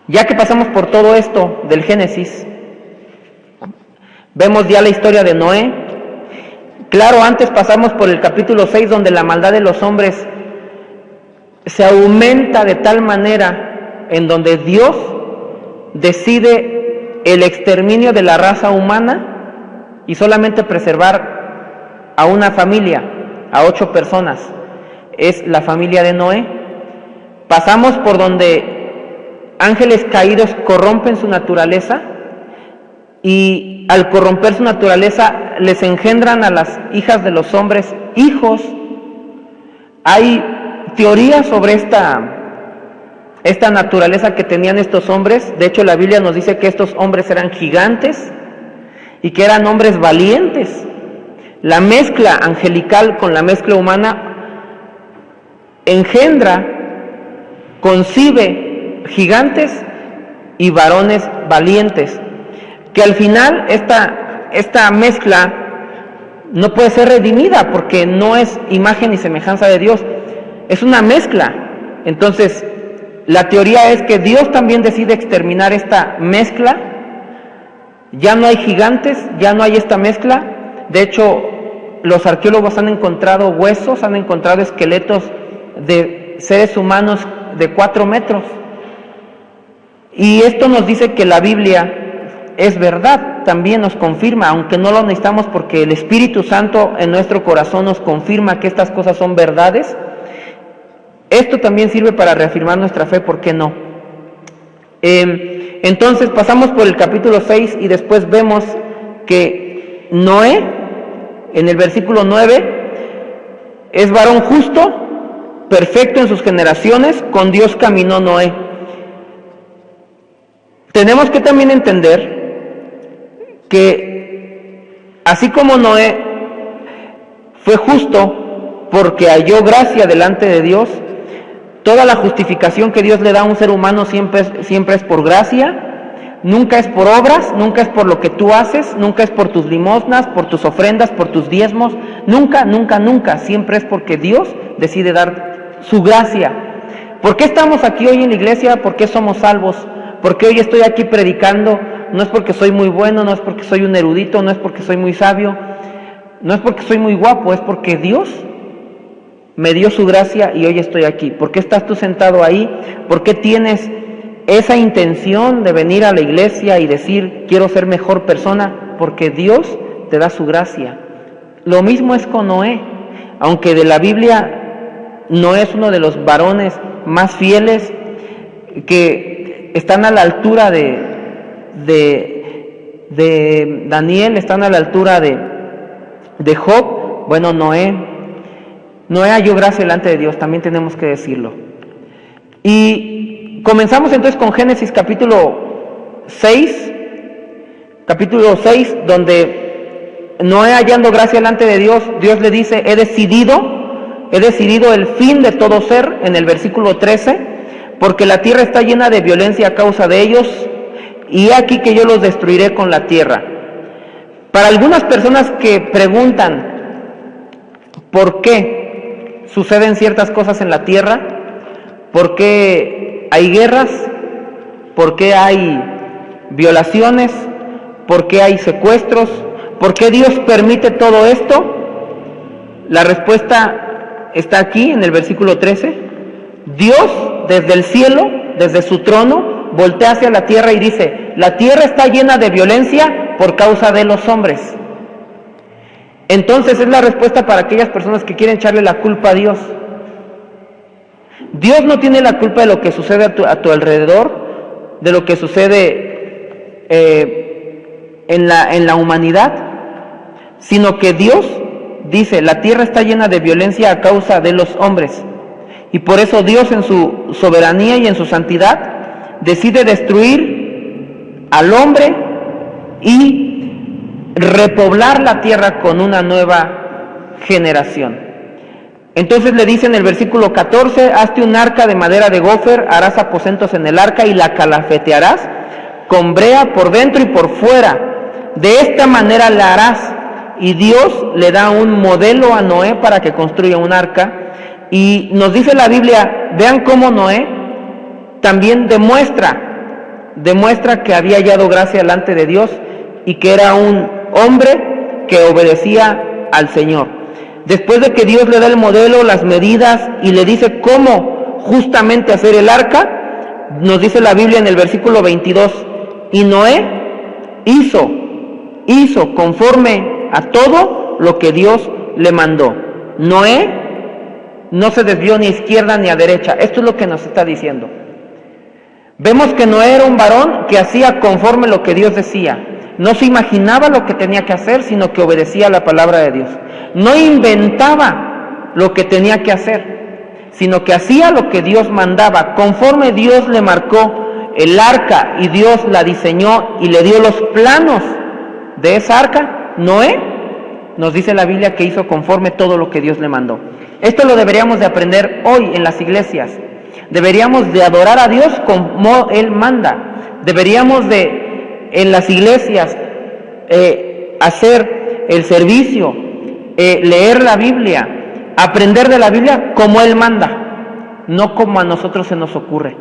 Ya que pasamos por todo esto del Génesis, vemos ya la historia de Noé. Claro, antes pasamos por el capítulo 6, donde la maldad de los hombres se aumenta de tal manera en donde Dios decide el exterminio de la raza humana y solamente preservar a una familia, a 8 personas. Es la familia de Noé. Pasamos por donde ángeles caídos corrompen su naturaleza y al corromper su naturaleza les engendran a las hijas de los hombres hijos. Hay teorías sobre esta naturaleza que tenían estos hombres. De hecho, la Biblia nos dice que estos hombres eran gigantes y que eran hombres valientes. La mezcla angelical con la mezcla humana engendra, concibe gigantes y varones valientes, que al final esta mezcla no puede ser redimida porque no es imagen y semejanza de Dios, es una mezcla. Entonces, la teoría es que Dios también decide exterminar esta mezcla. Ya no hay gigantes, ya no hay esta mezcla. De hecho, los arqueólogos han encontrado huesos, han encontrado esqueletos de seres humanos de 4 metros. Y esto nos dice que la Biblia es verdad, también nos confirma, aunque no lo necesitamos porque el Espíritu Santo en nuestro corazón nos confirma que estas cosas son verdades. Esto también sirve para reafirmar nuestra fe, ¿por qué no? Entonces pasamos por el capítulo 6 y después vemos que Noé, en el versículo 9, es varón justo, perfecto en sus generaciones, con Dios caminó Noé. Tenemos que también entender que así como Noé fue justo porque halló gracia delante de Dios, toda la justificación que Dios le da a un ser humano siempre es por gracia, nunca es por obras, nunca es por lo que tú haces, nunca es por tus limosnas, por tus ofrendas, por tus diezmos, nunca, siempre es porque Dios decide dar su gracia. ¿Por qué estamos aquí hoy en la iglesia? ¿Por qué somos salvos? ¿Por qué hoy estoy aquí predicando? No es porque soy muy bueno, no es porque soy un erudito, no es porque soy muy sabio, no es porque soy muy guapo, es porque Dios me dio su gracia y hoy estoy aquí. ¿Por qué estás tú sentado ahí? ¿Por qué tienes esa intención de venir a la iglesia y decir, quiero ser mejor persona? Porque Dios te da su gracia. Lo mismo es con Noé. Aunque de la Biblia Noé es uno de los varones más fieles, que están a la altura de Daniel, están a la altura de Job. Bueno, Noé halló gracia delante de Dios, también tenemos que decirlo. Y comenzamos entonces con Génesis capítulo 6, donde Noé hallando gracia delante de Dios, Dios le dice, he decidido el fin de todo ser, en el versículo 13, porque la tierra está llena de violencia a causa de ellos, y he aquí que yo los destruiré con la tierra. Para algunas personas que preguntan ¿por qué suceden ciertas cosas en la tierra? ¿Por qué hay guerras? ¿Por qué hay violaciones? ¿Por qué hay secuestros? ¿Por qué Dios permite todo esto? La respuesta está aquí en el versículo 13. Dios desde el cielo, desde su trono, voltea hacia la tierra y dice, la tierra está llena de violencia por causa de los hombres. Entonces es la respuesta para aquellas personas que quieren echarle la culpa a Dios. Dios no tiene la culpa de lo que sucede a tu alrededor, de lo que sucede en la humanidad, sino que Dios dice, la tierra está llena de violencia a causa de los hombres. Y por eso Dios en su soberanía y en su santidad decide destruir al hombre y repoblar la tierra con una nueva generación. Entonces le dice en el versículo 14, hazte un arca de madera de gofer, harás aposentos en el arca y la calafetearás con brea por dentro y por fuera. De esta manera la harás. Y Dios le da un modelo a Noé para que construya un arca. Y nos dice la Biblia, vean cómo Noé también demuestra demuestra que había hallado gracia delante de Dios y que era un hombre que obedecía al Señor. Después de que Dios le da el modelo, las medidas y le dice cómo justamente hacer el arca, nos dice la Biblia en el versículo 22, y Noé hizo conforme a todo lo que Dios le mandó. Noé no se desvió ni a izquierda ni a derecha. Esto es lo que nos está diciendo. Vemos que Noé era un varón que hacía conforme lo que Dios decía. No se imaginaba lo que tenía que hacer, sino que obedecía a la palabra de Dios. No inventaba lo que tenía que hacer, sino que hacía lo que Dios mandaba. Conforme Dios le marcó el arca y Dios la diseñó y le dio los planos de esa arca, Noé, nos dice la Biblia que hizo conforme todo lo que Dios le mandó. Esto lo deberíamos de aprender hoy en las iglesias. Deberíamos de adorar a Dios como Él manda. Deberíamos de en las iglesias hacer el servicio, leer la Biblia, aprender de la Biblia como Él manda, no como a nosotros se nos ocurre.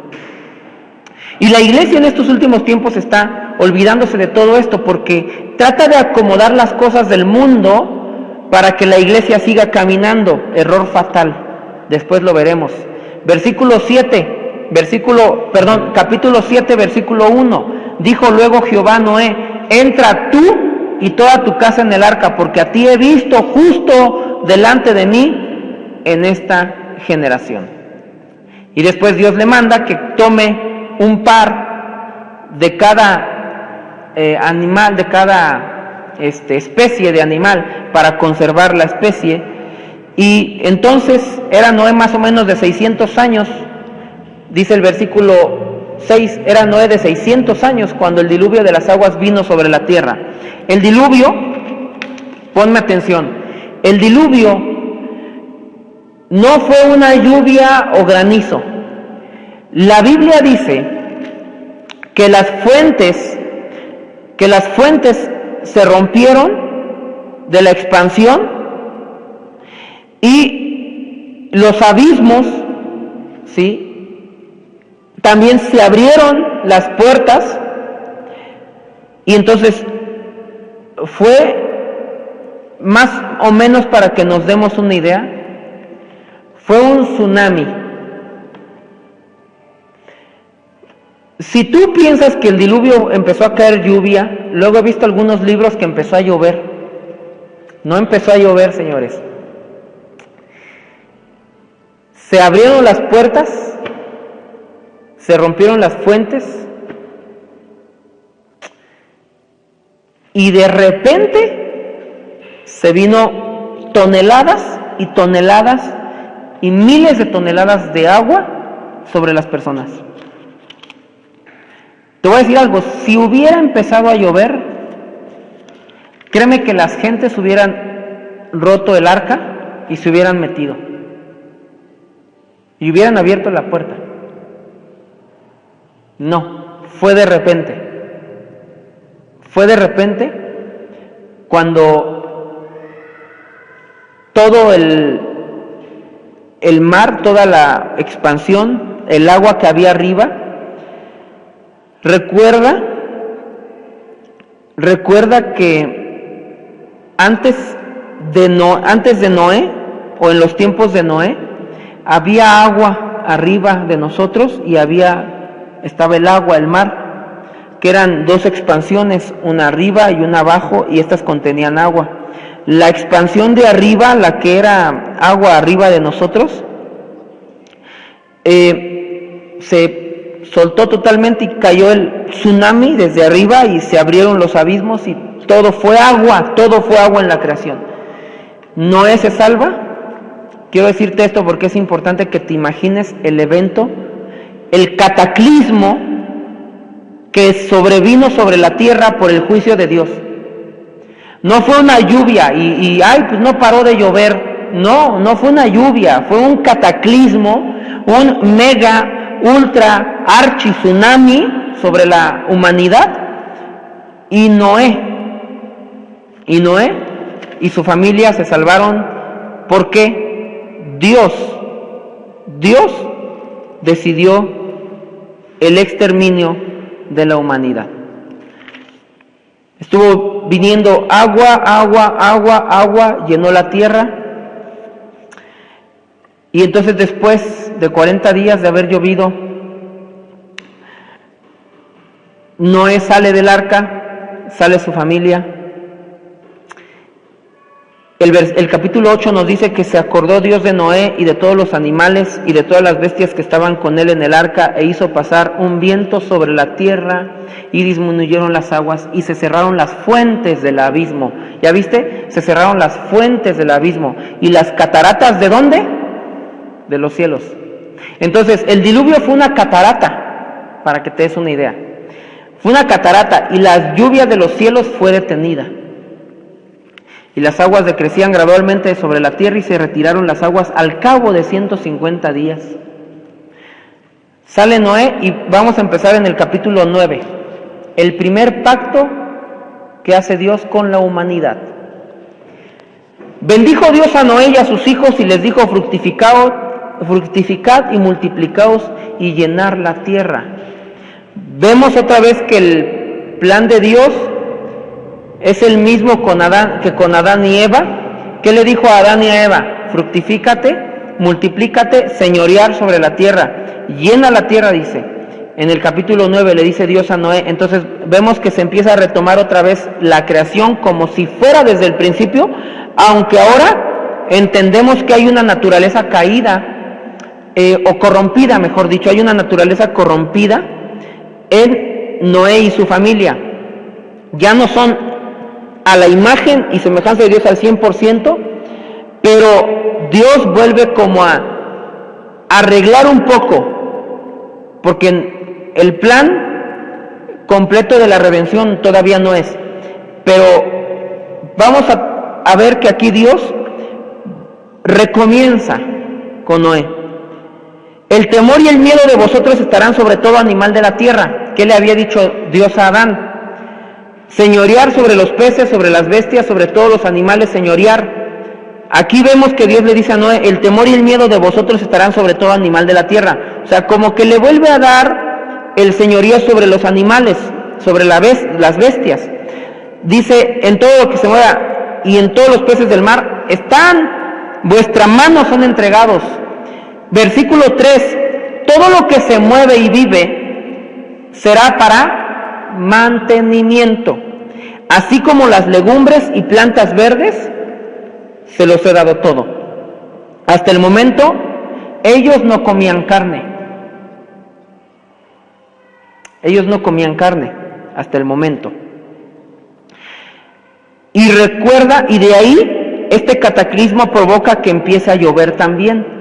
Y la iglesia en estos últimos tiempos está olvidándose de todo esto porque trata de acomodar las cosas del mundo para que la iglesia siga caminando. Error fatal. Después lo veremos. Capítulo 7, versículo 1. Dijo luego Jehová a Noé: entra tú y toda tu casa en el arca, porque a ti he visto justo delante de mí en esta generación. Y después Dios le manda que tome un par de cada animal, de cada especie de animal, para conservar la especie. Y entonces era Noé más o menos de 600 años, dice el versículo 6, era Noé de 600 años cuando el diluvio de las aguas vino sobre la tierra. El diluvio, ponme atención, el diluvio no fue una lluvia o granizo. La Biblia dice que las fuentes se rompieron de la expansión y los abismos, ¿sí?, también se abrieron las puertas, y entonces fue más o menos, para que nos demos una idea, fue un tsunami. Si tú piensas que el diluvio empezó a caer lluvia, luego he visto algunos libros que empezó a llover. No empezó a llover, señores. Se abrieron las puertas, se rompieron las fuentes y de repente se vino toneladas y toneladas y miles de toneladas de agua sobre las personas. Te voy a decir algo, si hubiera empezado a llover, créeme que las gentes hubieran roto el arca y se hubieran metido y hubieran abierto la puerta. No, fue de repente. Fue de repente cuando todo el mar, toda la expansión, el agua que había arriba, recuerda que antes de Noé, o en los tiempos de Noé, había agua arriba de nosotros y estaba el agua, el mar, que eran dos expansiones, una arriba y una abajo, y estas contenían agua. La expansión de arriba, la que era agua arriba de nosotros, se soltó totalmente y cayó el tsunami desde arriba y se abrieron los abismos y todo fue agua en la creación. Noé se salva. Quiero decirte esto porque es importante que te imagines el evento, el cataclismo que sobrevino sobre la tierra por el juicio de Dios. No fue una lluvia pues no paró de llover. No fue una lluvia, fue un cataclismo, un mega, ultra, archi tsunami sobre la humanidad. Y Noé y su familia se salvaron porque Dios decidió el exterminio de la humanidad. Estuvo viniendo agua, llenó la tierra. Y entonces después de 40 días de haber llovido, Noé sale del arca, sale su familia. El capítulo 8 nos dice que se acordó Dios de Noé y de todos los animales y de todas las bestias que estaban con él en el arca, e hizo pasar un viento sobre la tierra y disminuyeron las aguas y se cerraron las fuentes del abismo. ¿Ya viste? Se cerraron las fuentes del abismo. ¿Y las cataratas de dónde? De los cielos. Entonces, el diluvio fue una catarata, para que te des una idea. Fue una catarata y la lluvia de los cielos fue detenida. Y las aguas decrecían gradualmente sobre la tierra y se retiraron las aguas al cabo de 150 días. Sale Noé y vamos a empezar en el capítulo 9. El primer pacto que hace Dios con la humanidad. Bendijo Dios a Noé y a sus hijos y les dijo: fructificad y multiplicaos y llenar la tierra. Vemos otra vez que el plan de Dios es el mismo que con Adán y Eva. ¿Qué le dijo a Adán y a Eva? Fructifícate, multiplícate, señorear sobre la tierra. Llena la tierra, dice. En el capítulo 9 le dice Dios a Noé. Entonces vemos que se empieza a retomar otra vez la creación como si fuera desde el principio, aunque ahora entendemos que hay una naturaleza caída, o corrompida, mejor dicho, hay una naturaleza corrompida en Noé y su familia. Ya no son a la imagen y semejanza de Dios al 100%, pero Dios vuelve como a arreglar un poco, porque el plan completo de la redención todavía no es. Pero vamos a ver que aquí Dios recomienza con Noé. El temor y el miedo de vosotros estarán sobre todo animal de la tierra. ¿Qué le había dicho Dios a Adán? Señorear sobre los peces, sobre las bestias, sobre todos los animales, señorear. Aquí vemos que Dios le dice a Noé: el temor y el miedo de vosotros estarán sobre todo animal de la tierra. O sea, como que le vuelve a dar el señorío sobre los animales, sobre las bestias. Dice: en todo lo que se mueva y en todos los peces del mar están, vuestras manos son entregados. Versículo 3, todo lo que se mueve y vive será para mantenimiento, así como las legumbres y plantas verdes, se los he dado todo. Hasta el momento, ellos no comían carne. Ellos no comían carne, hasta el momento. Y recuerda, y de ahí, este cataclismo provoca que empiece a llover también.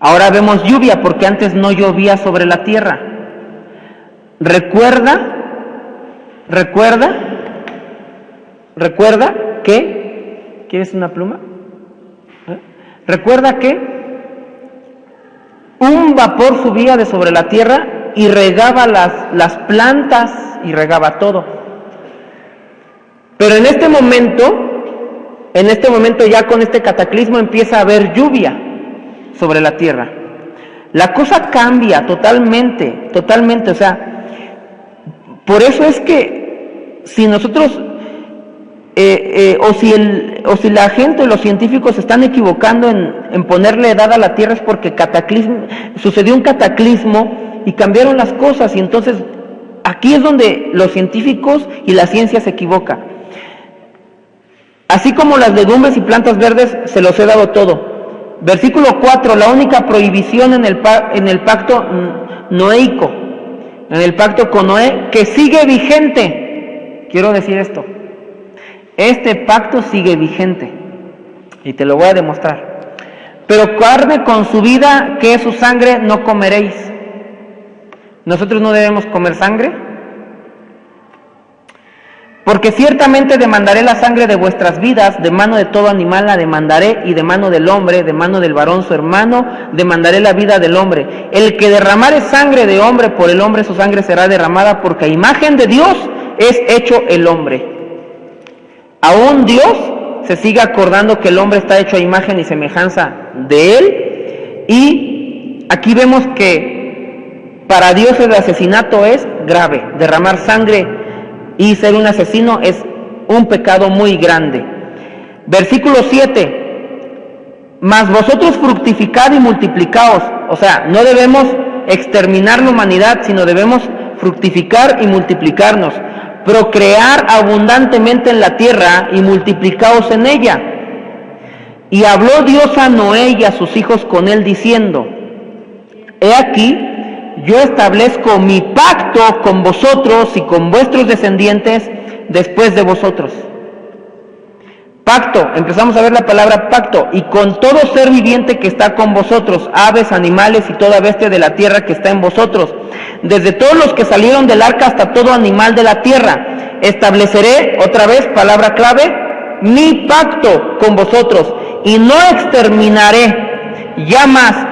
Ahora vemos lluvia, porque antes no llovía sobre la tierra. Recuerda que, ¿quieres una pluma? Recuerda que un vapor subía de sobre la tierra y regaba las plantas y regaba todo. Pero en este momento ya con este cataclismo empieza a haber lluvia sobre la tierra. La cosa cambia totalmente, o sea, por eso es que si nosotros, o si la gente, los científicos se están equivocando en ponerle edad a la tierra, es porque sucedió un cataclismo y cambiaron las cosas, y entonces aquí es donde los científicos y la ciencia se equivoca. Así como las legumbres y plantas verdes, se los he dado todo. Versículo 4, la única prohibición en el pacto noéico, en el pacto con Noé, que sigue vigente. Quiero decir esto: este pacto sigue vigente, y te lo voy a demostrar. Pero carne con su vida, que es su sangre, no comeréis. ¿Nosotros no debemos comer sangre? Porque ciertamente demandaré la sangre de vuestras vidas, de mano de todo animal la demandaré, y de mano del hombre, de mano del varón su hermano, demandaré la vida del hombre. El que derramare sangre de hombre, por el hombre su sangre será derramada, porque a imagen de Dios es hecho el hombre. Aún Dios se sigue acordando que el hombre está hecho a imagen y semejanza de él, y aquí vemos que Para Dios el asesinato es grave. Derramar sangre y ser un asesino es un pecado muy grande. Versículo 7. Mas vosotros fructificad y multiplicaos. O sea, no debemos exterminar la humanidad, sino debemos fructificar y multiplicarnos. Procrear abundantemente en la tierra y multiplicaos en ella. Y habló Dios a Noé y a sus hijos con él diciendo: He aquí, yo establezco mi pacto con vosotros y con vuestros descendientes después de vosotros. Pacto, empezamos a ver la palabra pacto, y con todo ser viviente que está con vosotros, aves, animales y toda bestia de la tierra que está en vosotros, desde todos los que salieron del arca hasta todo animal de la tierra. Estableceré, otra vez, palabra clave, mi pacto con vosotros, y no exterminaré ya más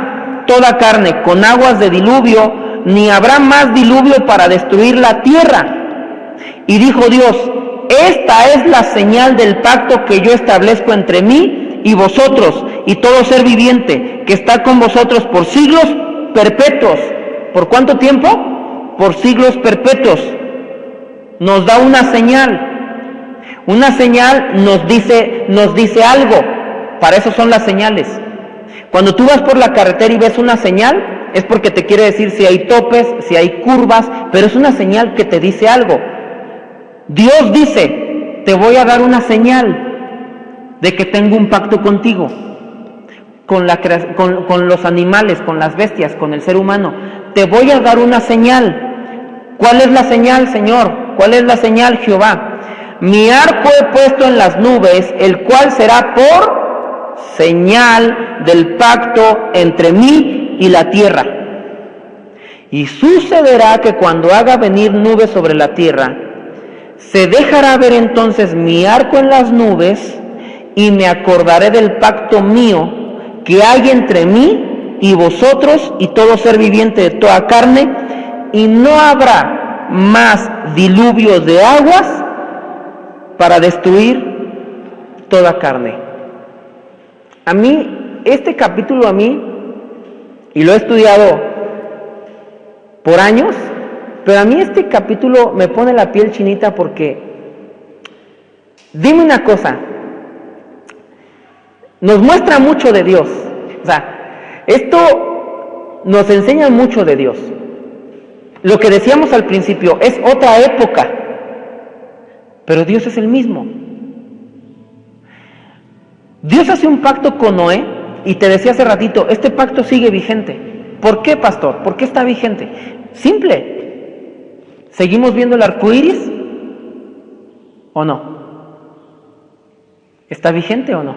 toda carne con aguas de diluvio, ni habrá más diluvio para destruir la tierra. Y dijo Dios: esta es la señal del pacto que yo establezco entre mí y vosotros y todo ser viviente que está con vosotros por siglos perpetuos. ¿Por cuánto tiempo? Por siglos perpetuos. Nos da una señal. Una señal nos dice algo. Para eso son las señales. Cuando tú vas por la carretera y ves una señal, es porque te quiere decir si hay topes, si hay curvas, pero es una señal que te dice algo. Dios dice: te voy a dar una señal de que tengo un pacto contigo, con los animales, con las bestias, con el ser humano. Te voy a dar una señal. ¿Cuál es la señal, Señor? ¿Cuál es la señal, Jehová? Mi arco he puesto en las nubes, el cual será por señal del pacto entre mí y la tierra. Y sucederá que cuando haga venir nubes sobre la tierra, se dejará ver entonces mi arco en las nubes, y me acordaré del pacto mío que hay entre mí y vosotros y todo ser viviente de toda carne, y no habrá más diluvios de aguas para destruir toda carne. A mí, este capítulo y lo he estudiado por años, pero a mí este capítulo me pone la piel chinita porque, dime una cosa, nos muestra mucho de Dios. O sea, esto nos enseña mucho de Dios. Lo que decíamos al principio, es otra época, pero Dios es el mismo. Dios hace un pacto con Noé, y te decía hace ratito, este pacto sigue vigente. ¿Por qué, pastor? ¿Por qué está vigente? Simple. ¿Seguimos viendo el arco iris o no? ¿Está vigente o no?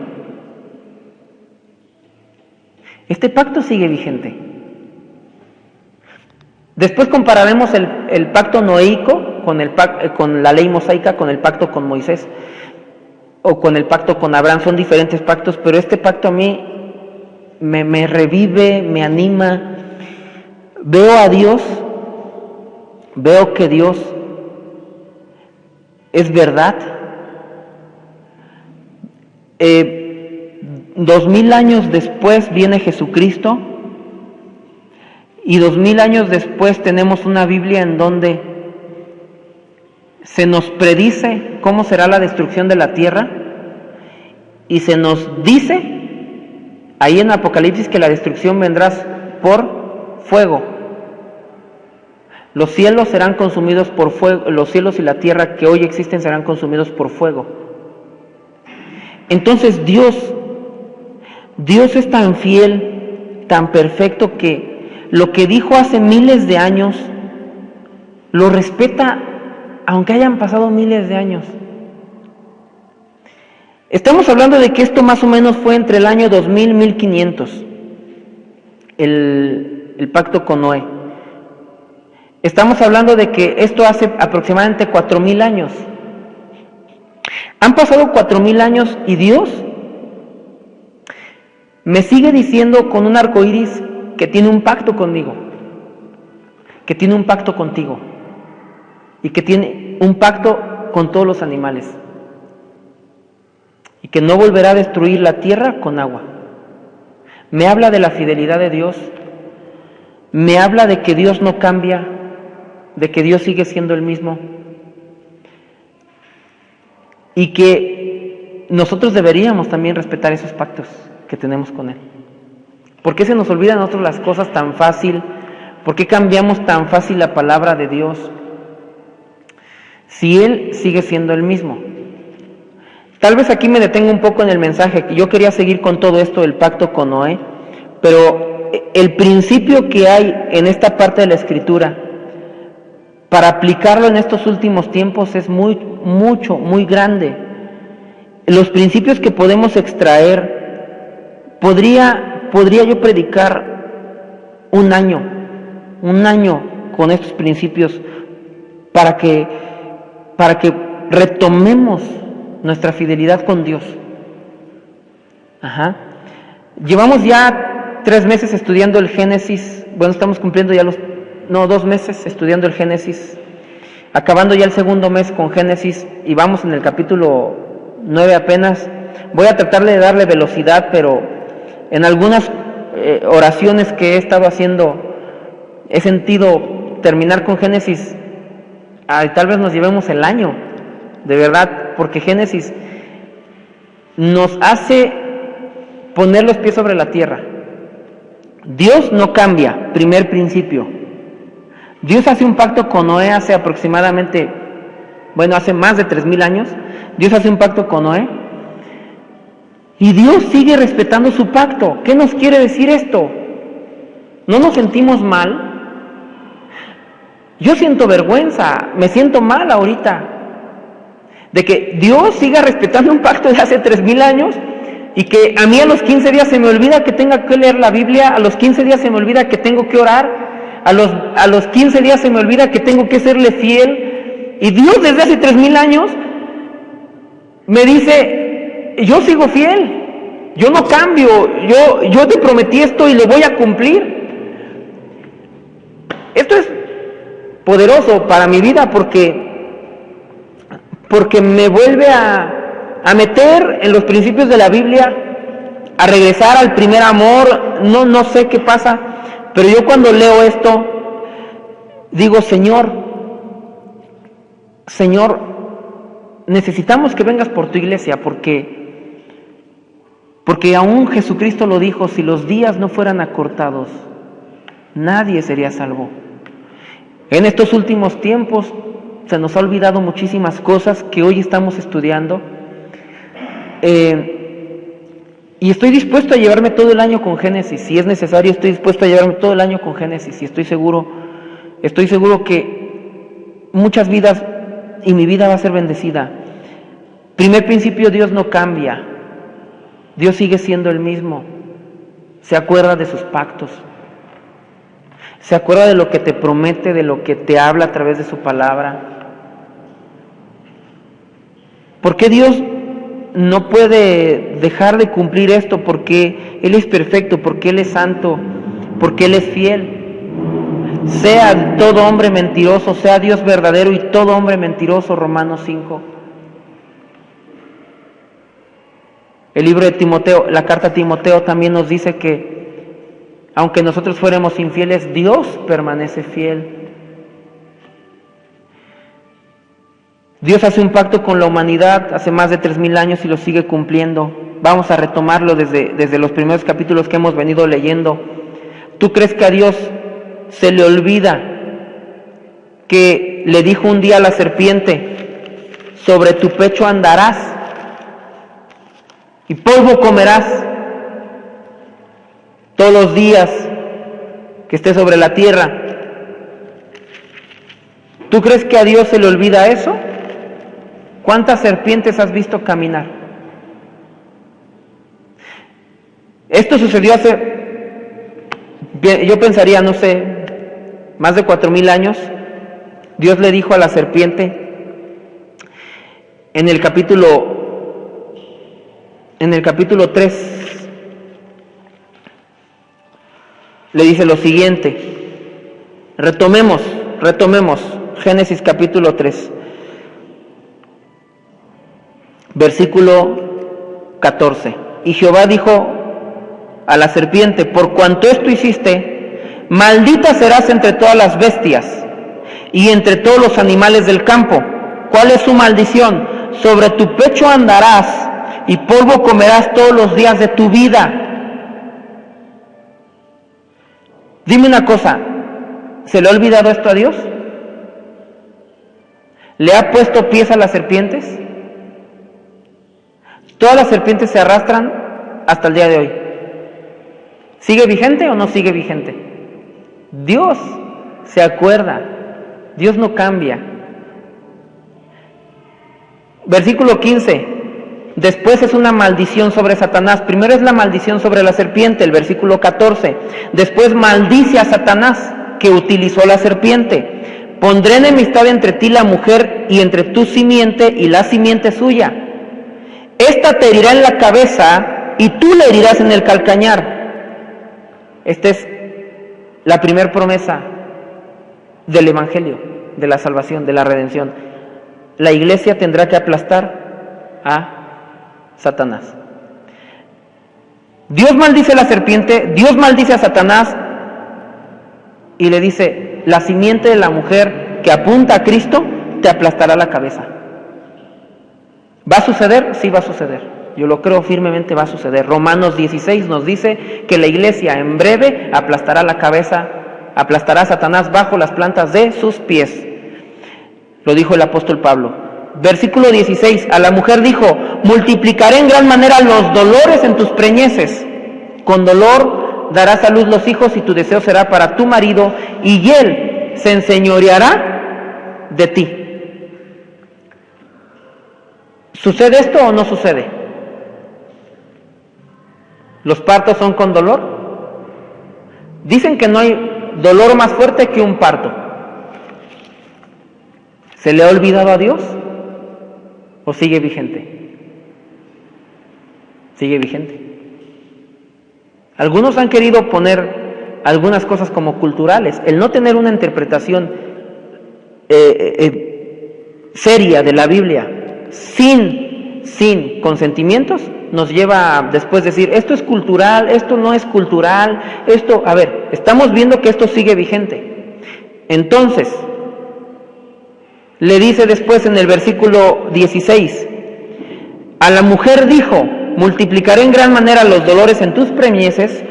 Este pacto sigue vigente. Después compararemos el pacto noéico con la ley mosaica, con el pacto con Moisés o con el pacto con Abraham. Son diferentes pactos, pero este pacto a mí me revive, me anima. Veo a Dios, veo que Dios es verdad. 2000 años después viene Jesucristo, y 2000 años después tenemos una Biblia en donde se nos predice cómo será la destrucción de la tierra, y se nos dice ahí en Apocalipsis que la destrucción vendrá por fuego. Los cielos serán consumidos por fuego, los cielos y la tierra que hoy existen serán consumidos por fuego. Entonces Dios es tan fiel, tan perfecto, que lo que dijo hace miles de años lo respeta aunque hayan pasado miles de años. Estamos hablando de que esto más o menos fue entre el año 2000 y 1500, el pacto con Noé. Estamos hablando de que esto hace aproximadamente 4000 años. Han pasado 4000 años y Dios me sigue diciendo con un arco iris que tiene un pacto conmigo, que tiene un pacto contigo y que tiene un pacto con todos los animales, y que no volverá a destruir la tierra con agua. Me habla de la fidelidad de Dios, me habla de que Dios no cambia, de que Dios sigue siendo el mismo y que nosotros deberíamos también respetar esos pactos que tenemos con Él. ¿Por qué se nos olvidan a nosotros las cosas tan fácil? ¿Por qué cambiamos tan fácil la palabra de Dios? Si Él sigue siendo el mismo. Tal vez aquí me detengo un poco en el mensaje, que yo quería seguir con todo esto del pacto con Noé, pero el principio que hay en esta parte de la Escritura, para aplicarlo en estos últimos tiempos es muy grande. Los principios que podemos extraer, podría yo predicar un año con estos principios para que retomemos nuestra fidelidad con Dios. Llevamos ya 3 meses estudiando el Génesis. Bueno, estamos cumpliendo ya 2 meses estudiando el Génesis, acabando ya el segundo mes con Génesis y vamos en el capítulo 9 apenas. Voy a tratar de darle velocidad, pero en algunas oraciones que he estado haciendo he sentido terminar con Génesis. Tal vez nos llevemos el año, de verdad, porque Génesis nos hace poner los pies sobre la tierra. Dios no cambia, primer principio. Dios hace un pacto con Noé hace aproximadamente, hace más de 3,000 años. Dios hace un pacto con Noé y Dios sigue respetando su pacto. ¿Qué nos quiere decir esto? ¿No nos sentimos mal? Yo siento vergüenza, me siento mal ahorita de que Dios siga respetando un pacto de hace 3,000 años y que a mí a los 15 días se me olvida que tenga que leer la Biblia, a los 15 días se me olvida que tengo que orar, a los 15 días se me olvida que tengo que serle fiel, y Dios desde hace 3,000 años me dice, yo sigo fiel, yo no cambio, yo te prometí esto y lo voy a cumplir. Esto es poderoso para mi vida porque me vuelve a meter en los principios de la Biblia, a regresar al primer amor. No sé qué pasa, pero yo cuando leo esto digo, Señor, necesitamos que vengas por tu iglesia, porque aún Jesucristo lo dijo, si los días no fueran acortados, nadie sería salvo. En estos últimos tiempos se nos ha olvidado muchísimas cosas que hoy estamos estudiando, y estoy dispuesto a llevarme todo el año con Génesis. Si es necesario, estoy dispuesto a llevarme todo el año con Génesis, y estoy seguro que muchas vidas y mi vida va a ser bendecida. Primer principio, Dios no cambia, Dios sigue siendo el mismo, se acuerda de sus pactos, se acuerda de lo que te promete, de lo que te habla a través de su palabra. ¿Por qué Dios no puede dejar de cumplir esto? Porque Él es perfecto, porque Él es santo, porque Él es fiel. Sea todo hombre mentiroso, sea Dios verdadero y todo hombre mentiroso, Romanos 5. El libro de Timoteo, la carta a Timoteo también nos dice que aunque nosotros fuéramos infieles, Dios permanece fiel. Dios hace un pacto con la humanidad hace más de 3,000 años y lo sigue cumpliendo. Vamos a retomarlo desde los primeros capítulos que hemos venido leyendo. ¿Tú crees que a Dios se le olvida que le dijo un día a la serpiente, sobre tu pecho andarás y polvo comerás todos los días que estés sobre la tierra? ¿Tú crees que a Dios se le olvida eso? ¿Cuántas serpientes has visto caminar? Esto sucedió yo pensaría, no sé, más de 4,000 años. Dios le dijo a la serpiente en el capítulo 3, le dice lo siguiente. Retomemos Génesis capítulo 3. Versículo 14. Y Jehová dijo a la serpiente, por cuanto esto hiciste, maldita serás entre todas las bestias y entre todos los animales del campo. ¿Cuál es su maldición? Sobre tu pecho andarás y polvo comerás todos los días de tu vida. Dime una cosa, ¿se le ha olvidado esto a Dios? ¿Le ha puesto pies a las serpientes? Todas las serpientes se arrastran hasta el día de hoy. ¿Sigue vigente o no sigue vigente? Dios se acuerda, Dios no cambia. Versículo 15, después es una maldición sobre Satanás. Primero es la maldición sobre la serpiente, el versículo 14. Después maldice a Satanás, que utilizó la serpiente. Pondré enemistad entre ti la mujer y entre tu simiente y la simiente suya. Esta te herirá en la cabeza y tú le herirás en el calcañar. Esta es la primera promesa del Evangelio, de la salvación, de la redención. La iglesia tendrá que aplastar a Satanás. Dios maldice a la serpiente, Dios maldice a Satanás y le dice, la simiente de la mujer que apunta a Cristo te aplastará la cabeza. ¿Va a suceder? Sí va a suceder. Yo lo creo firmemente, va a suceder. Romanos 16 nos dice que la iglesia en breve aplastará la cabeza, aplastará a Satanás bajo las plantas de sus pies. Lo dijo el apóstol Pablo. Versículo 16, a la mujer dijo, multiplicaré en gran manera los dolores en tus preñeces. Con dolor darás a luz los hijos y tu deseo será para tu marido y él se enseñoreará de ti. ¿Sucede esto o no sucede? ¿Los partos son con dolor? Dicen que no hay dolor más fuerte que un parto. ¿Se le ha olvidado a Dios? ¿O sigue vigente? Sigue vigente. Algunos han querido poner algunas cosas como culturales. El no tener una interpretación seria de la Biblia, sin consentimientos, nos lleva a después decir, esto es cultural, esto no es cultural, esto, a ver, estamos viendo que esto sigue vigente. Entonces, le dice después en el versículo 16, a la mujer dijo, multiplicaré en gran manera los dolores en tus preñeces,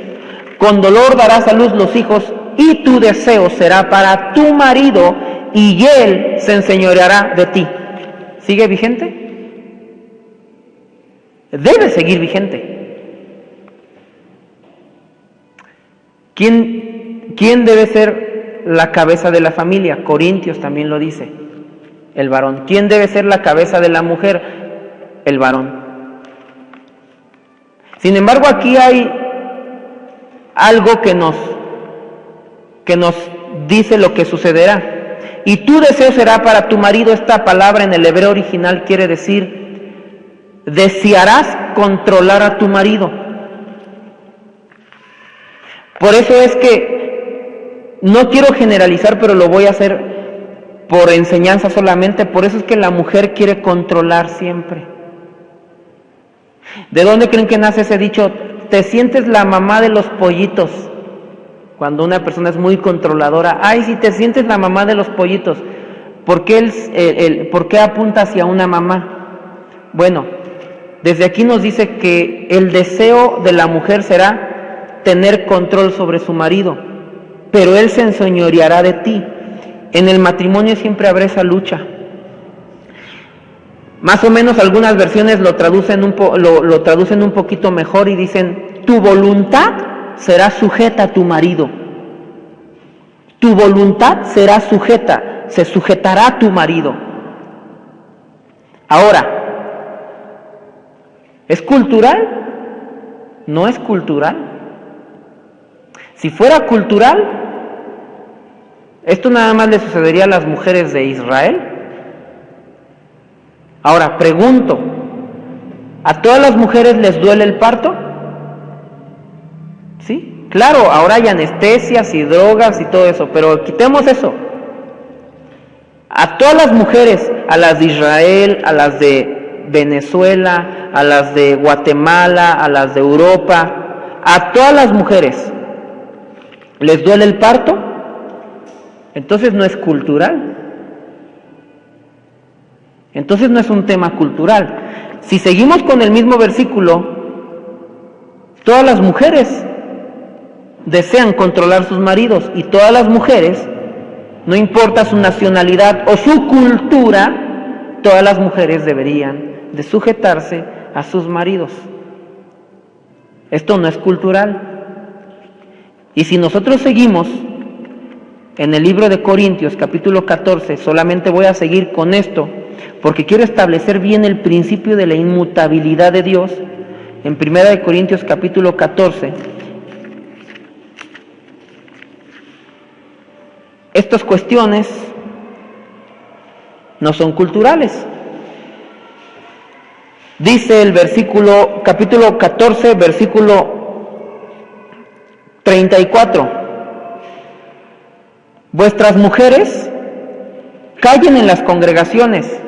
con dolor darás a luz los hijos, y tu deseo será para tu marido, y él se enseñoreará de ti. ¿Sigue vigente? Debe seguir vigente. ¿Quién debe ser la cabeza de la familia? Corintios también lo dice, el varón. ¿Quién debe ser la cabeza de la mujer? El varón. Sin embargo, aquí hay algo que nos dice lo que sucederá. Y tu deseo será para tu marido. Esta palabra en el hebreo original quiere decir, desearás controlar a tu marido. Por eso es que no quiero generalizar, pero lo voy a hacer por enseñanza solamente. Por eso es que la mujer quiere controlar siempre. ¿De dónde creen que nace ese dicho? Te sientes la mamá de los pollitos. Cuando una persona es muy controladora, ay, si te sientes la mamá de los pollitos, ¿por qué apunta hacia una mamá? Bueno, desde aquí nos dice que el deseo de la mujer será tener control sobre su marido, pero él se enseñoreará de ti. En el matrimonio siempre habrá esa lucha. Más o menos algunas versiones lo traducen un poquito mejor y dicen, tu voluntad será sujeta a tu marido. Tu voluntad será sujeta, se sujetará a tu marido. Ahora, ¿es cultural? ¿No es cultural? Si fuera cultural, esto nada más le sucedería a las mujeres de Israel. Ahora, pregunto, ¿a todas las mujeres les duele el parto? ¿Sí? Claro, ahora hay anestesias y drogas y todo eso, pero quitemos eso. A todas las mujeres, a las de Israel, a las de Venezuela, a las de Guatemala, a las de Europa, a todas las mujeres, ¿Les duele el parto? Entonces no es cultural. Entonces no es un tema cultural. Si seguimos con el mismo versículo, todas las mujeres desean controlar sus maridos y todas las mujeres, no importa su nacionalidad o su cultura, todas las mujeres deberían de sujetarse a sus maridos. Esto no es cultural. Y si nosotros seguimos en el libro de Corintios, capítulo 14, solamente voy a seguir con esto, porque quiero establecer bien el principio de la inmutabilidad de Dios. En 1 Corintios, capítulo 14, estas cuestiones no son culturales. Dice el versículo, capítulo 14, versículo 34. Vuestras mujeres callen en las congregaciones.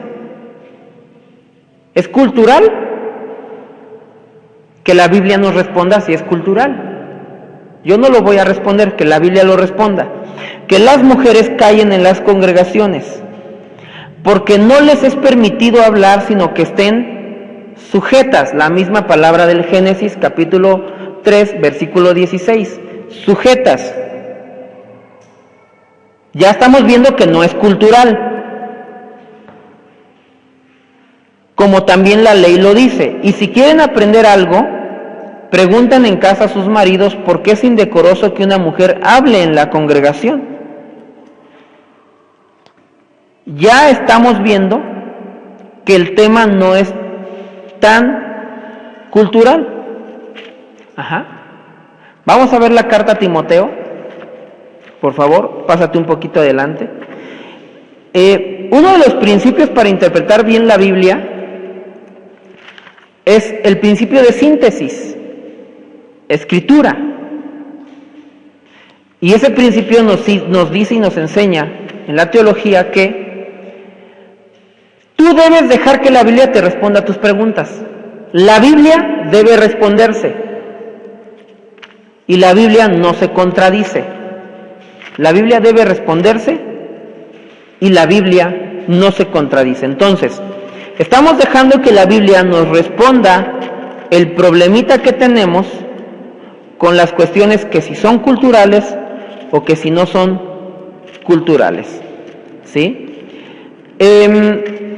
¿Es cultural? Que la Biblia nos responda si es cultural. Yo no lo voy a responder, que la Biblia lo responda. Que las mujeres callen en las congregaciones, porque no les es permitido hablar, sino que estén sujetas. La misma palabra del Génesis, capítulo 3, versículo 16. Sujetas. Ya estamos viendo que no es cultural, como también la ley lo dice. Y si quieren aprender algo, preguntan en casa a sus maridos por qué es indecoroso que una mujer hable en la congregación. Ya estamos viendo que el tema no es tan cultural. Vamos a ver la carta a Timoteo. Por favor, pásate un poquito adelante. Uno de los principios para interpretar bien la Biblia es el principio de síntesis, escritura. Y ese principio nos dice y nos enseña en la teología que tú debes dejar que la Biblia te responda a tus preguntas. La Biblia debe responderse. Y la Biblia no se contradice. La Biblia debe responderse y la Biblia no se contradice. Entonces, estamos dejando que la Biblia nos responda el problemita que tenemos con las cuestiones que si son culturales o que si no son culturales. ¿Sí? En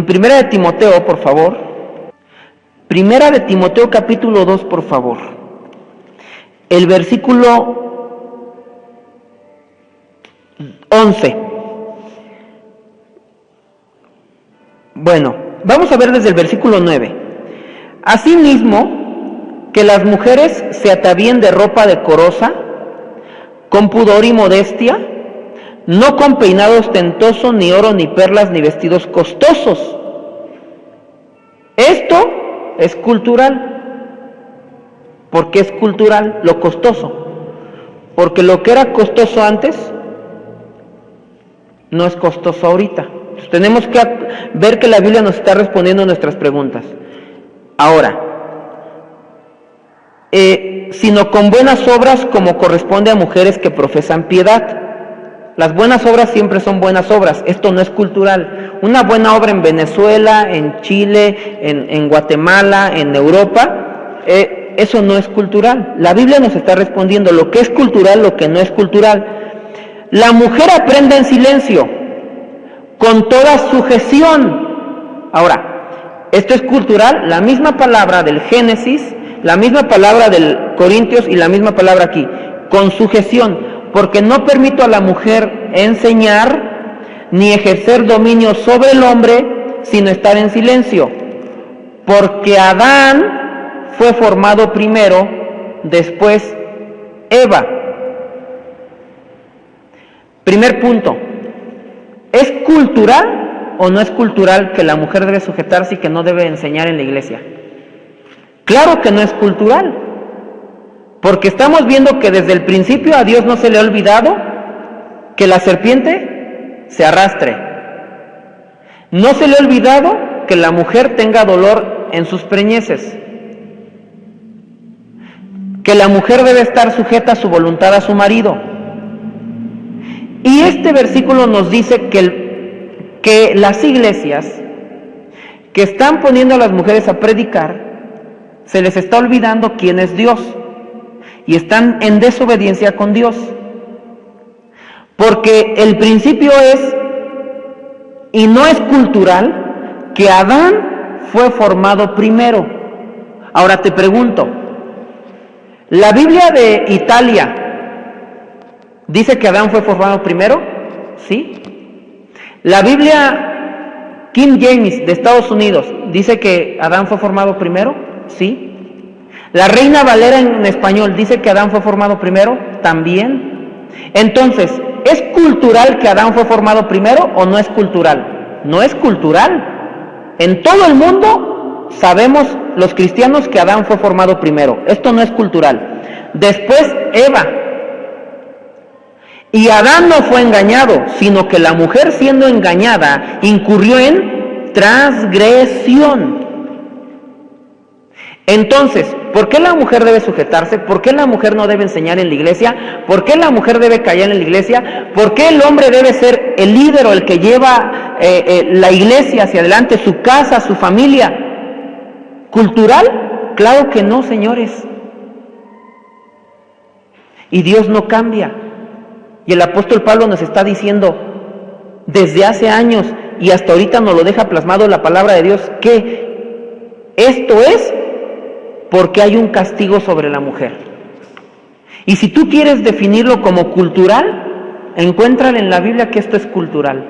Primera de Timoteo, por favor. Primera de Timoteo, capítulo 2, por favor. El versículo 11. Bueno, vamos a ver desde el versículo 9. Asimismo, que las mujeres se atavíen de ropa decorosa, con pudor y modestia, no con peinado ostentoso, ni oro, ni perlas, ni vestidos costosos. Esto es cultural. ¿Por qué es cultural? Lo costoso. Porque lo que era costoso antes no es costoso ahorita. Entonces, tenemos que ver que la Biblia nos está respondiendo nuestras preguntas. Ahora, sino con buenas obras como corresponde a mujeres que profesan piedad. Las buenas obras siempre son buenas obras. Esto no es cultural. Una buena obra en Venezuela, en Chile, en Guatemala, en Europa, eso no es cultural. La Biblia nos está respondiendo lo que es cultural, lo que no es cultural. La mujer aprende en silencio, con toda sujeción. Ahora, ¿esto es cultural? La misma palabra del Génesis, la misma palabra del Corintios y la misma palabra aquí, con sujeción, porque no permito a la mujer enseñar ni ejercer dominio sobre el hombre, sino estar en silencio, porque Adán fue formado primero, después Eva. Primer punto, ¿es cultural o no es cultural que la mujer debe sujetarse y que no debe enseñar en la iglesia? Claro que no es cultural, porque estamos viendo que desde el principio a Dios no se le ha olvidado que la serpiente se arrastre. No se le ha olvidado que la mujer tenga dolor en sus preñeces. que la mujer debe estar sujeta a su voluntad a su marido. Y este versículo nos dice que las iglesias que están poniendo a las mujeres a predicar, se les está olvidando quién es Dios y están en desobediencia con Dios. Porque el principio es, y no es cultural, que Adán fue formado primero. Ahora te pregunto, ¿la Biblia de Italia dice que Adán fue formado primero? ¿Sí? ¿La Biblia King James de Estados Unidos dice que Adán fue formado primero? ¿Sí? ¿La Reina Valera en español dice que Adán fue formado primero? También. Entonces, ¿es cultural que Adán fue formado primero o no es cultural? No es cultural. En todo el mundo sabemos los cristianos que Adán fue formado primero. Esto no es cultural. Después Eva. Y Adán no fue engañado, sino que la mujer, siendo engañada, incurrió en transgresión. Entonces, ¿por qué la mujer debe sujetarse? ¿Por qué la mujer no debe enseñar en la iglesia? ¿Por qué la mujer debe callar en la iglesia? ¿Por qué el hombre debe ser el líder o el que lleva la iglesia hacia adelante, su casa, su familia? ¿Cultural? Claro que no, señores. Y Dios no cambia. Y el apóstol Pablo nos está diciendo desde hace años y hasta ahorita nos lo deja plasmado la palabra de Dios, que esto es porque hay un castigo sobre la mujer. Y si tú quieres definirlo como cultural, encuéntrale en la Biblia que esto es cultural.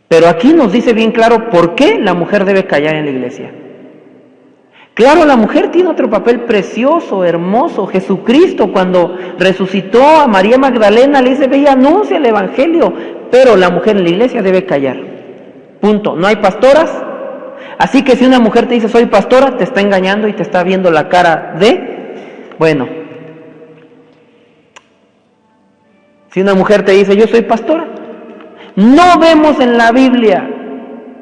Pero aquí nos dice bien claro por qué la mujer debe callar en la iglesia. Claro, la mujer tiene otro papel precioso, hermoso. Jesucristo, cuando resucitó a María Magdalena, le dice, ve y anuncia el evangelio. Pero la mujer en la iglesia debe callar. Punto. No hay pastoras. Así que si una mujer te dice soy pastora, te está engañando y te está viendo la cara de, bueno, si una mujer te dice yo soy pastora, no vemos en la Biblia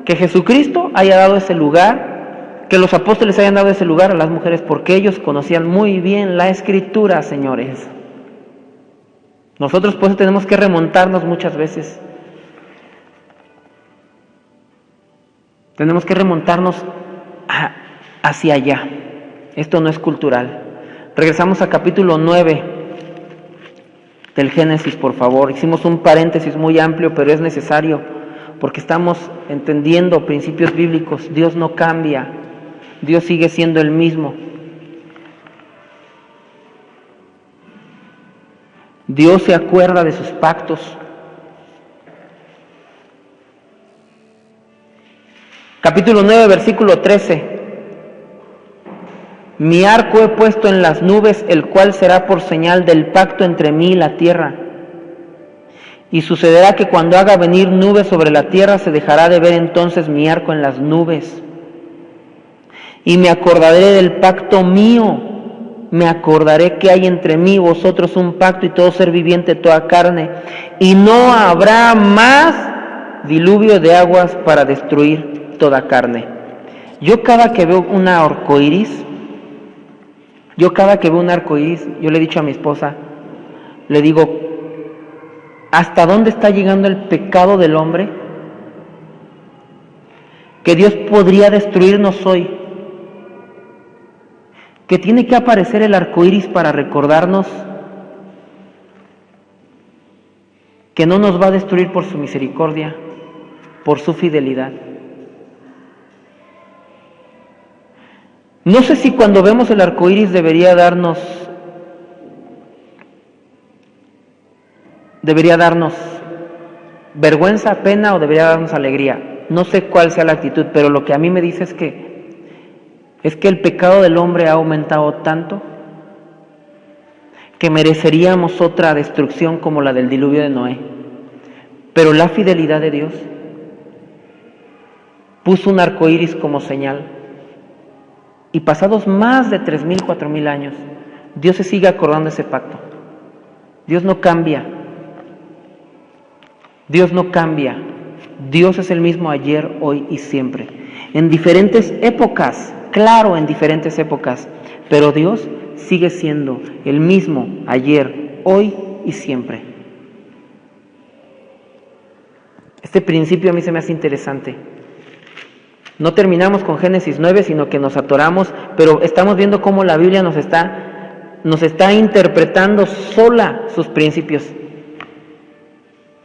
que Jesucristo haya dado ese lugar, que los apóstoles hayan dado ese lugar a las mujeres, porque ellos conocían muy bien la Escritura, señores. Nosotros pues tenemos que remontarnos muchas veces. Tenemos que remontarnos hacia allá. Esto no es cultural. Regresamos a capítulo 9 del Génesis, por favor. Hicimos un paréntesis muy amplio, pero es necesario porque estamos entendiendo principios bíblicos. Dios no cambia. Dios sigue siendo el mismo. Dios se acuerda de sus pactos. Capítulo 9, versículo 13. Mi arco he puesto en las nubes, el cual será por señal del pacto entre mí y la tierra. Y sucederá que cuando haga venir nubes sobre la tierra, se dejará de ver entonces mi arco en las nubes. Y me acordaré del pacto mío. Me acordaré que hay entre mí y vosotros un pacto y todo ser viviente, toda carne. Y no habrá más diluvio de aguas para destruir toda carne. Yo cada que veo un arco iris, yo le he dicho a mi esposa, le digo, ¿hasta dónde está llegando el pecado del hombre? Que Dios podría destruirnos hoy. Que tiene que aparecer el arco iris para recordarnos que no nos va a destruir por su misericordia, por su fidelidad. No sé si cuando vemos el arco iris debería darnos vergüenza, pena o debería darnos alegría. No sé cuál sea la actitud, pero lo que a mí me dice es que el pecado del hombre ha aumentado tanto que mereceríamos otra destrucción como la del diluvio de Noé. Pero la fidelidad de Dios puso un arco iris como señal. Y pasados más de 3,000, 4,000 años, Dios se sigue acordando de ese pacto. Dios no cambia. Dios no cambia. Dios es el mismo ayer, hoy y siempre. En diferentes épocas, claro, en diferentes épocas. pero Dios sigue siendo el mismo ayer, hoy y siempre. Este principio a mí se me hace interesante. No terminamos con Génesis 9, sino que nos atoramos, pero estamos viendo cómo la Biblia nos está interpretando sola sus principios.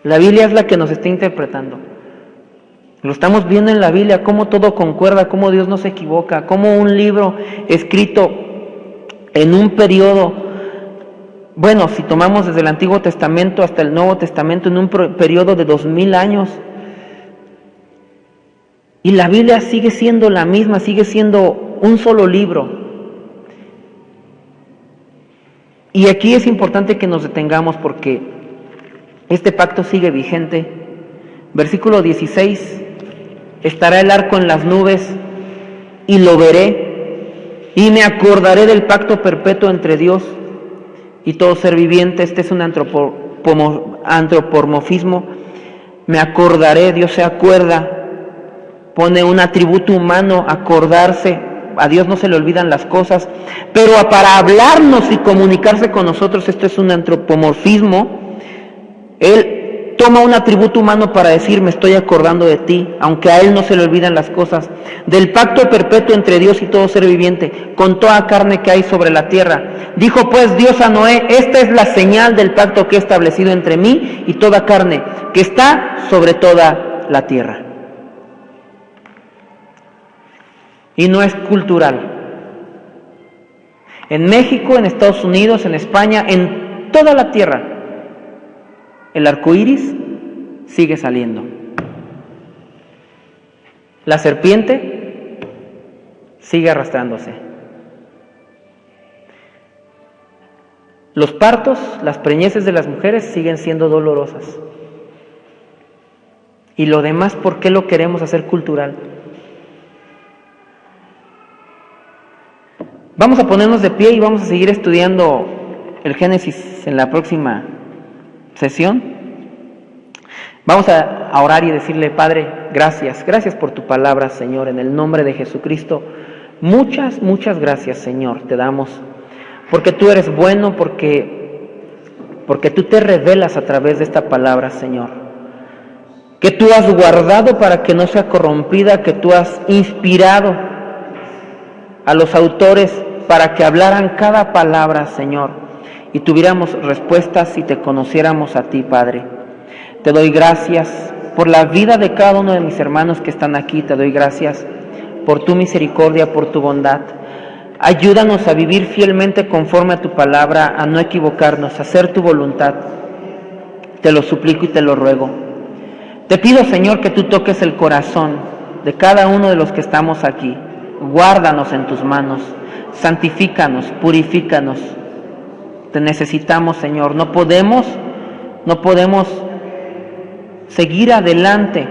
La Biblia es la que nos está interpretando. Lo estamos viendo en la Biblia, cómo todo concuerda, cómo Dios no se equivoca, cómo un libro escrito en un periodo, bueno, si tomamos desde el Antiguo Testamento hasta el Nuevo Testamento, en un periodo de 2000 años, y la Biblia sigue siendo la misma, sigue siendo un solo libro. Y aquí es importante que nos detengamos porque este pacto sigue vigente. Versículo 16, estará el arco en las nubes y lo veré y me acordaré del pacto perpetuo entre Dios y todo ser viviente. Este es un antropomorfismo. Me acordaré, Dios se acuerda. Pone un atributo humano, acordarse. A Dios no se le olvidan las cosas, pero para hablarnos y comunicarse con nosotros, esto es un antropomorfismo. Él toma un atributo humano para decir, me estoy acordando de ti, aunque a Él no se le olvidan las cosas, del pacto perpetuo entre Dios y todo ser viviente, con toda carne que hay sobre la tierra. Dijo pues Dios a Noé, esta es la señal del pacto que he establecido entre mí y toda carne que está sobre toda la tierra. Y no es cultural. En México, en Estados Unidos, en España, en toda la tierra, el arco iris sigue saliendo. La serpiente sigue arrastrándose. Los partos, las preñeces de las mujeres siguen siendo dolorosas. Y lo demás, ¿por qué lo queremos hacer cultural? Vamos a ponernos de pie y vamos a seguir estudiando el Génesis en la próxima sesión. Vamos a orar y decirle, Padre, gracias por tu palabra, Señor, en el nombre de Jesucristo. Muchas gracias, Señor, te damos, porque tú eres bueno, porque tú te revelas a través de esta palabra, Señor, que tú has guardado para que no sea corrompida, que tú has inspirado a los autores para que hablaran cada palabra, Señor, y tuviéramos respuestas y te conociéramos a ti, Padre. Te doy gracias por la vida de cada uno de mis hermanos que están aquí. Te doy gracias por tu misericordia, por tu bondad. Ayúdanos a vivir fielmente conforme a tu palabra, a no equivocarnos, a hacer tu voluntad. Te lo suplico y te lo ruego. Te pido, Señor, que tú toques el corazón de cada uno de los que estamos aquí. Guárdanos en tus manos, santifícanos, purifícanos. Te necesitamos, Señor. No podemos seguir adelante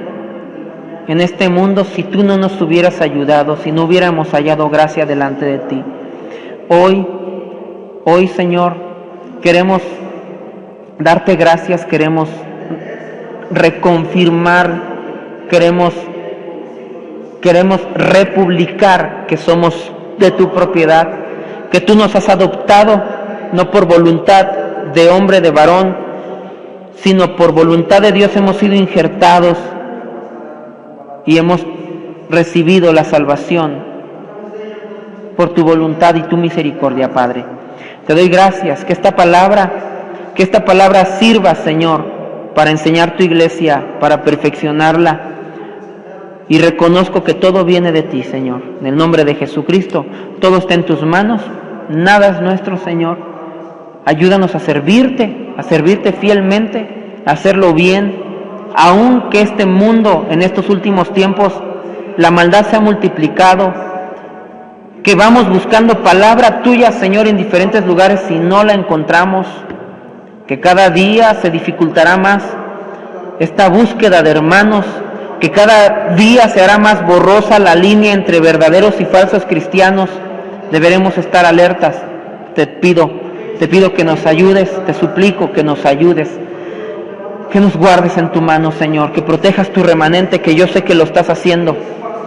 en este mundo si tú no nos hubieras ayudado, si no hubiéramos hallado gracia delante de ti. Hoy, Señor, queremos darte gracias, queremos reconfirmar, queremos republicar que somos de tu propiedad, que tú nos has adoptado, no por voluntad de hombre, de varón, sino por voluntad de Dios hemos sido injertados y hemos recibido la salvación por tu voluntad y tu misericordia, Padre. Te doy gracias, que esta palabra sirva, Señor, para enseñar tu iglesia, para perfeccionarla. Y reconozco que todo viene de ti, Señor. En el nombre de Jesucristo, todo está en tus manos, nada es nuestro, Señor. Ayúdanos a servirte fielmente, a hacerlo bien, aunque este mundo en estos últimos tiempos la maldad se ha multiplicado, que vamos buscando palabra tuya, Señor, en diferentes lugares y no la encontramos, que cada día se dificultará más esta búsqueda de hermanos, que cada día se hará más borrosa la línea entre verdaderos y falsos cristianos. Deberemos estar alertas. Te pido que nos ayudes, te suplico que nos ayudes, que nos guardes en tu mano, Señor, que protejas tu remanente, que yo sé que lo estás haciendo,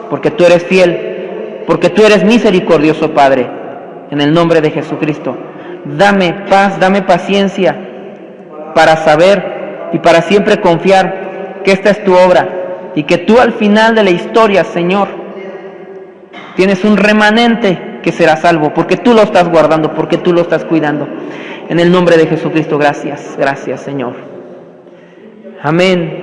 porque tú eres fiel, porque tú eres misericordioso, Padre. en el nombre de Jesucristo. Dame paz, dame paciencia para saber y para siempre confiar que esta es tu obra y que tú al final de la historia, Señor, tienes un remanente que será salvo, porque tú lo estás guardando, porque tú lo estás cuidando. En el nombre de Jesucristo, gracias, gracias, Señor. Amén.